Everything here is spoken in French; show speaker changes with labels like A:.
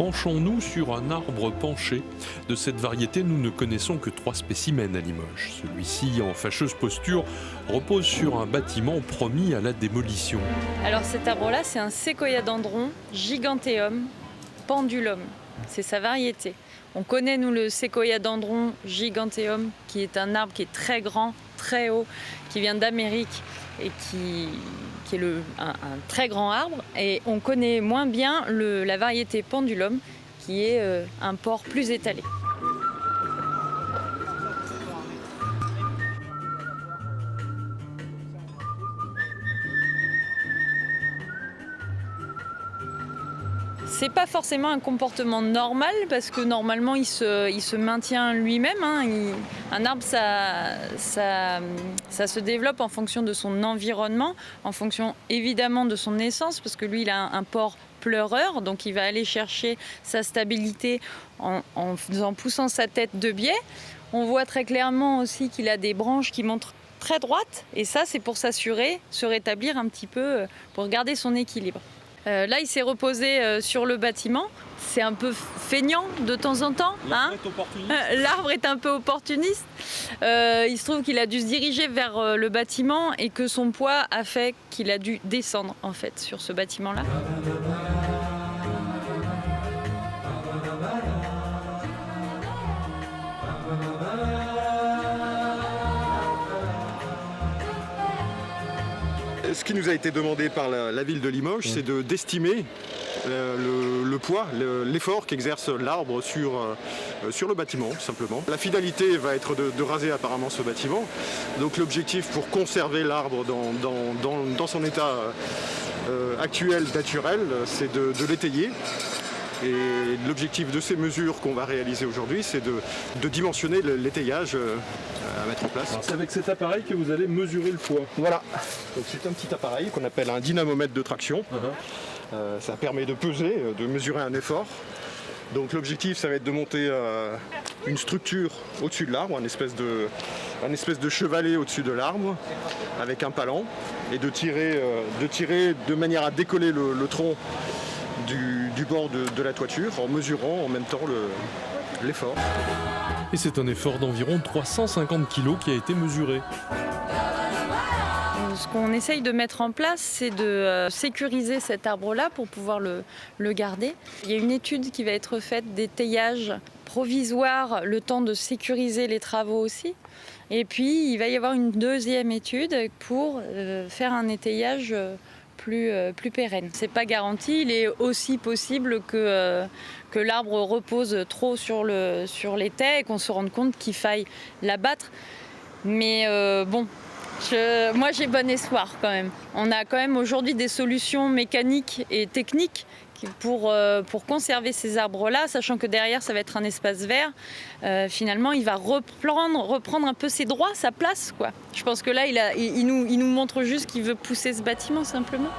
A: penchons-nous sur un arbre penché. De cette variété, nous ne connaissons que 3 spécimens à Limoges. Celui-ci, en fâcheuse posture, repose sur un bâtiment promis à la démolition.
B: Alors cet arbre-là, c'est un séquoiadendron giganteum pendulum. C'est sa variété. On connaît, nous, le séquoiadendron giganteum, qui est un arbre qui est très grand, très haut, qui vient d'Amérique et qui est un très grand arbre. Et on connaît moins bien la variété pendulum, qui est un port plus étalé. C'est pas forcément un comportement normal parce que normalement il se maintient lui-même. Un arbre, ça se développe en fonction de son environnement, en fonction évidemment de son essence, parce que lui il a un port pleureur, donc il va aller chercher sa stabilité en poussant sa tête de biais. On voit très clairement aussi qu'il a des branches qui montrent très droites, et ça c'est pour s'assurer, se rétablir un petit peu, pour garder son équilibre. Là, il s'est reposé sur le bâtiment. C'est un peu feignant de temps en temps. L'arbre est un peu opportuniste. Il se trouve qu'il a dû se diriger vers le bâtiment et que son poids a fait qu'il a dû descendre en fait sur ce bâtiment-là.
C: Ce qui nous a été demandé par la ville de Limoges, c'est d'estimer le poids, l'effort qu'exerce l'arbre sur le bâtiment, tout simplement. La finalité va être de raser apparemment ce bâtiment. Donc l'objectif pour conserver l'arbre dans son état actuel, naturel, c'est de l'étayer. Et l'objectif de ces mesures qu'on va réaliser aujourd'hui, c'est de dimensionner l'étayage à mettre en place.
D: C'est avec cet appareil que vous allez mesurer le poids.
C: Voilà. Donc c'est un petit appareil qu'on appelle un dynamomètre de traction. Ça permet de peser, de mesurer un effort. Donc l'objectif, ça va être de monter une structure au-dessus de l'arbre, un espèce de chevalet au-dessus de l'arbre, avec un palan, et de tirer de manière à décoller le tronc du bord de la toiture en mesurant en même temps l'effort.
A: Et c'est un effort d'environ 350 kg qui a été mesuré.
B: Ce qu'on essaye de mettre en place, c'est de sécuriser cet arbre-là pour pouvoir le garder. Il y a une étude qui va être faite d'étayage provisoire, le temps de sécuriser les travaux aussi. Et puis, il va y avoir une deuxième étude pour faire un étayage plus pérenne. C'est pas garanti, il est aussi possible que l'arbre repose trop sur l'étai et qu'on se rende compte qu'il faille l'abattre. Mais moi j'ai bon espoir quand même. On a quand même aujourd'hui des solutions mécaniques et techniques pour conserver ces arbres-là, sachant que derrière ça va être un espace vert. Finalement, il va reprendre un peu ses droits, sa place, quoi. Je pense que là, il nous montre juste qu'il veut pousser ce bâtiment simplement.